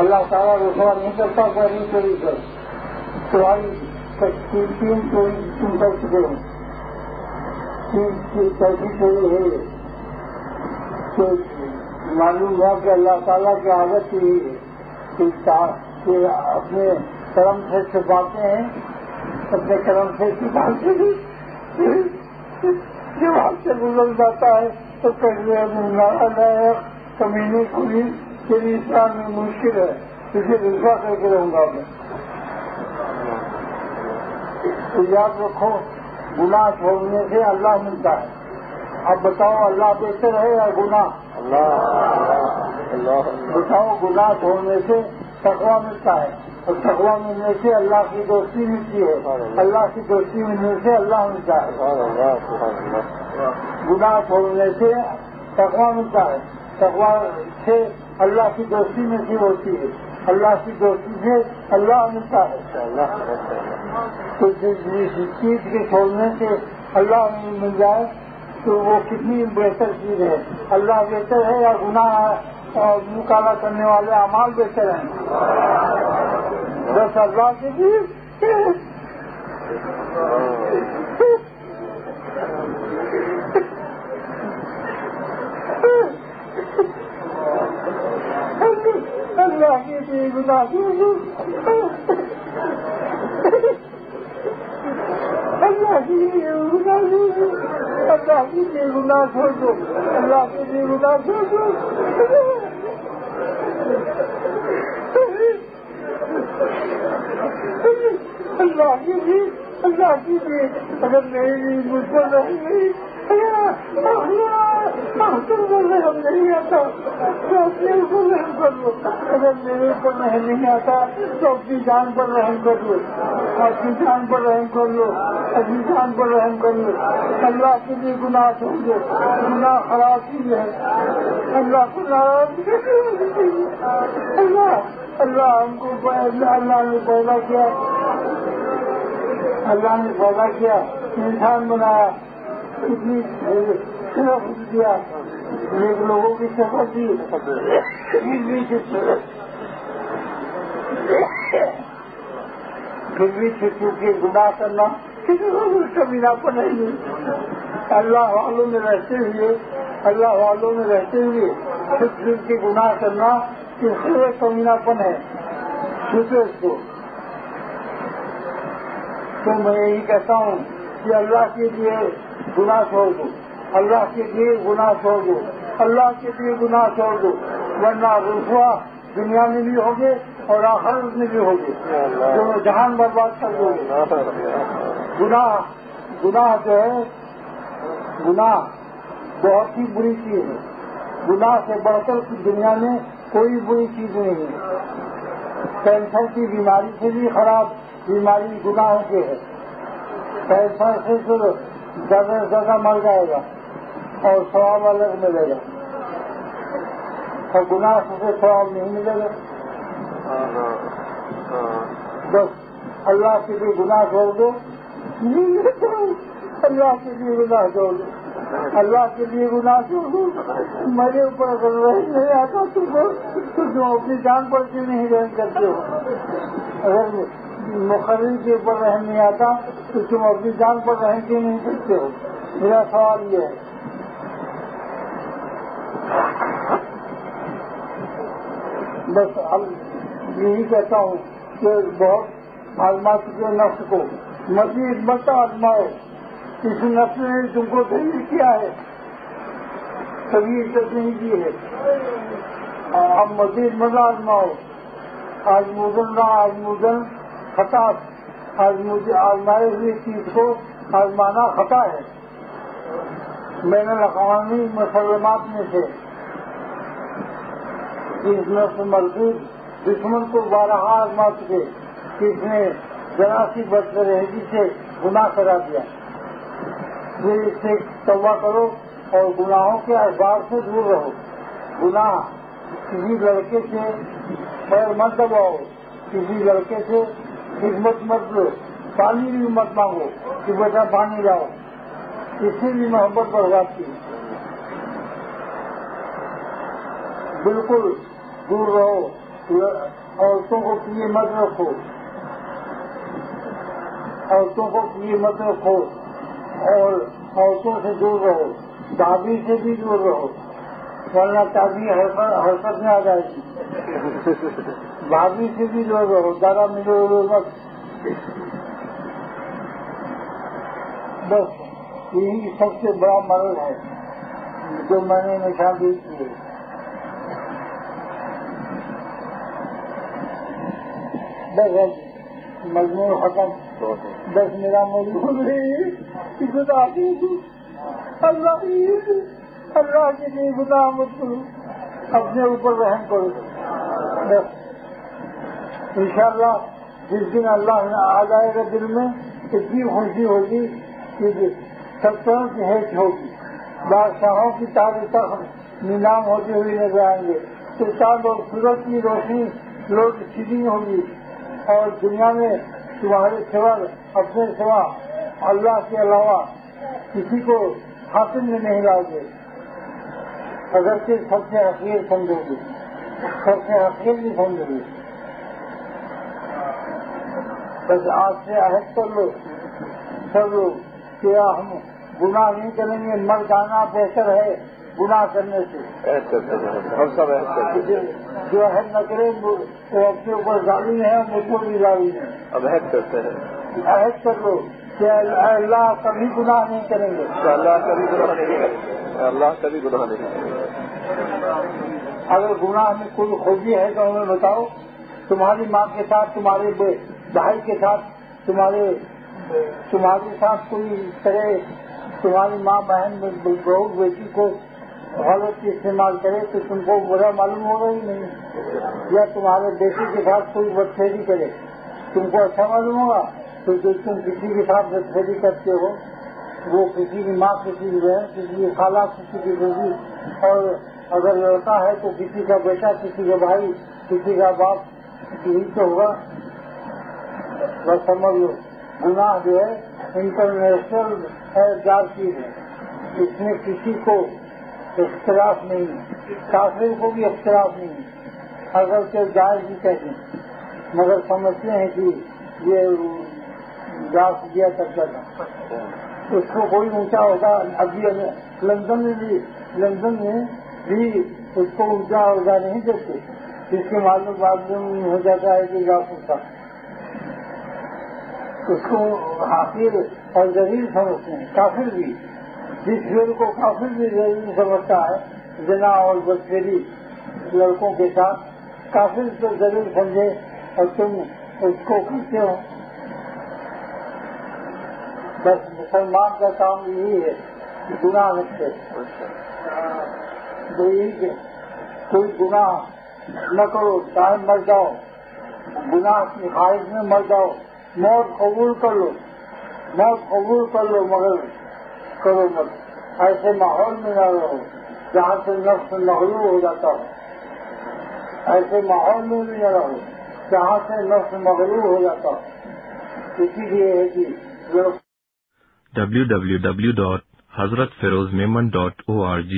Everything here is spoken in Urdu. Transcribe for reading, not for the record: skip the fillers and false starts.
اللہ تعالیٰ رسوا نہیں کرتا پہلی چوری کر تمہاری تین چوری تم کر چکے ہو. چوتھی چوری ہے کہ معلوم ہوا کہ اللہ تعالیٰ کی عادت یہی ہے کہ اپنے کرم سے چھپاتے ہیں, اپنے کرم سے چھپاتے ہیں. جب آپ سے گزر جاتا ہے تو کمینے کھلی تیری اسلام میں مشکل ہے, اسے رسوا کر کے رہوں گا میں. تو یاد رکھو گناہ چھوڑنے سے اللہ ملتا ہے. اب بتاؤ اللہ بہتر ہے یا گناہ؟ بتاؤ گناہ چھوڑنے سے تقویٰ ملتا ہے اور تقویٰ ملنے سے اللہ کی دوستی ملتی ہے, اللہ کی دوستی ملنے سے اللہ ملتا ہے. گناہ چھوڑنے سے تقویٰ ملتا ہے, تقویٰ سے اللہ کی دوستی نصیب ہوتی ہے, اللہ کی دوستی سے اللہ ملتا ہے. تو جس چیز کے چھوڑنے سے اللہ مل جائے تو وہ کتنی بہتر چیز ہے. اللہ بہتر ہے یا گناہ اور منہ کالا کرنے والے اعمال بہتر ہیں؟ بس اللہ کے لیے اللہ کے لیے گناہ اللہ کے لیے اللہ کے لیے گناہ چھوڑ دو, اللہ کے لیے گناہ چھوڑ دو. اللہ کے لیے اگر میری مجھ پر رہی نہیں ہم نہیں آتا تو اپنے اوپر رحم کر لو, اگر میرے اوپر رحم نہیں آتا تو اپنی جان پر رحم کر لو, اپنی جان پر رحم کر لو, اپنی جان پر رحم کر لو. اللہ کے لیے گناہ چھوڑ دو, گناہ خراب چیز ہے. اللہ کو ناراض اللہ ہم کو اللہ نے پیدا کیا, اللہ نے پیدا کیا, انسان بنایا, کتنی شرف دیا, ایک لوگوں کی شرف دی, پھر بھی چونکہ گناہ کرنا کبھی نہ پڑے گی. اللہ والوں میں رہتے ہوئے پھر کے گناہ کرنا اس سے کمینہ پن ہے. دوسرے کو تو میں یہی کہتا ہوں کہ اللہ کے لیے گناہ چھوڑ دو, اللہ کے لیے گناہ چھوڑ دو, اللہ کے لیے گناہ چھوڑ دو, ورنہ رسوا دنیا میں بھی ہوگے اور آخرت میں بھی ہوگے, جو جہان برباد کر دو گے. گناہ جو ہے گناہ بہت ہی بری چیز ہے. گناہ سے بڑھ کر دنیا میں کوئی بری چیز نہیں ہے. کینسر کی بیماری سے بھی خراب بیماری گناہ کے ہے. کینسر سے زیادہ سے زیادہ مر جائے گا اور ثواب الگ ملے گا, اور گناہ سے ثواب نہیں ملے گا. بس اللہ کے لیے گناہ چھوڑ دو, اللہ کے لیے گناہ چھوڑ دو, اللہ کے لیے گناہ چھوڑ دو. میرے اوپر اگر رحم نہیں آتا تو تم اپنی جان پر کیوں نہیں رحم کرتے ہو؟ اگر مقرر کے اوپر رحم نہیں آتا تو تم اپنی جان پر رحم کیوں نہیں کرتے ہو؟ میرا سوال یہ ہے. بس اب یہی کہتا ہوں کہ بہت آزما چکے نفس کو, مزید مت آزماؤ. اس نفس نے تم کو دلیل کیا ہے, کبھی عزت نہیں کی ہے. اب مزید مت آزماؤ. آزمودن خطا, آزمائے ہوئی چیز کو آزمانا خطا ہے. بین الاقوامی مسلمات میں سے اس نفس مردود دشمن کو بارہا آزما چکے کہ اس نے ذرا سی بدرہی سے گناہ کرا دیا. پھر اس سے توبہ کرو اور گناہوں کے اسباب سے دور رہو. گناہ کسی لڑکے سے پیر مت دباؤ, کسی لڑکے سے خدمت مت لو, پانی بھی مت مانگو کہ بیٹا پانی لاؤ, اس سے بھی محبت بڑھ جاتی. بالکل دور رہو. عورتوں کو پیے مت رکھو، عورتوں کو پیے مت رکھو، اور عورتوں سے دور رہو، دادی سے بھی دور رہو، ورنہ دادی حرکت میں آ جائے گی۔ بھابھی سے بھی دور رہو، زیادہ ملو مت۔ بس یہی سب سے بڑا مرض ہے جو میں نے نشاندہی کی ہے۔ بس مضمون ختم۔ بس میرا مضمون اللہ کے لیے گناہ مت کرو، اپنے اوپر رحم کرو۔ بس انشاءاللہ جس دن اللہ آ جائے گا دل میں اتنی خوشی ہوگی کہ سب طرح کی ہیچ ہوگی، بادشاہوں کی تاج تخت نیلام ہوتے ہوئے نظر آئیں گے، چاند اور سورج کی روشنی لوٹ سیدھی ہوگی، اور دنیا میں تمہارے سوا اپنے سوا اللہ کے علاوہ کسی کو حاکم میں نہیں لاؤ گے، اگرچہ سب سے حقیر سمجھو گے، سب سے حقیر بھی سمجھو گے۔ بس آج سے عہد کر لو سب لوگ کہ ہم گناہ نہیں کریں گے، مر جانا بہتر ہے گناہ کرنے سے۔ ہم سب جو عہد نہ کرے وہ اپنے اوپر ظالم ہے، مجھ کو بھی ظالم ہے۔ اب عہد کرتے ہیں، عہد کر لو کہ اللہ کبھی گناہ نہیں کریں گے، اللہ کبھی گناہ نہیں کرے، اللہ کبھی گناہ نہیں کرے۔ اگر گناہ میں کوئی خوبی ہے تو ہمیں بتاؤ۔ تمہاری ماں کے ساتھ، تمہارے بھائی کے ساتھ، تمہارے ساتھ کوئی کرے، تمہاری ماں بہن بہو بیٹی کو غلط استعمال کرے تو تم کو برا معلوم ہوگا ہی نہیں، یا تمہارے بیٹے کے ساتھ کوئی بدفعلی کرے تم کو اچھا معلوم ہوگا؟ تو جو تم کسی کے ساتھ بدفعلی کرتے ہو وہ کسی کی ماں، کسی کی بہن، کسی کی خالہ، کسی کی بیٹی، اور اگر لڑکا ہے تو کسی کا بیٹا، کسی کا بھائی، کسی کا باپ، یہی تو ہوگا۔ بس سمجھ لو گناہ جو ہے انٹرنیشنل جار چیز ہے، اس میں کسی کو اختلاف نہیں ہے، کافر کو بھی اختلاف نہیں ہے، اگر کہ جائز بھی کہتے ہیں، مگر سمجھتے ہیں کہ یہ جاس دیا کرتا تھا، اس کو کوئی اونچا ہوگا۔ ابھی لندن میں بھی اس کو اونچا ہوگا نہیں دیتے، جس کے معلوم ہو جاتا ہے کہ جاسوس تھا، اس کو حقیر اور ذلیل سمجھتے ہیں۔ کافر بھی، جس فعل کو کافر بھی ذلیل سمجھتا ہے، زنا اور بدفعلی لڑکوں کے ساتھ، کافر تو ذلیل سمجھے اور تم اس کو کرتے ہو۔ بس مسلمان کا کام یہی ہے کہ گناہ رکھتے، تو یہی کہ کوئی گناہ نہ کرو، چاہے مر جاؤ، گناہ کی خواہش میں مر جاؤ، موت قبول کر لو، موت قبول کر لو، مگر کرو مت۔ ایسے ماحول میں نہ رہو جہاں سے نفس مغلوب ہو جاتا ہو، ایسے ماحول میں بھی نہ رہو جہاں سے نفس مغلوب ہو جاتا ہو۔ اسی لیے ہے کہ www.hazratfirozmemon.org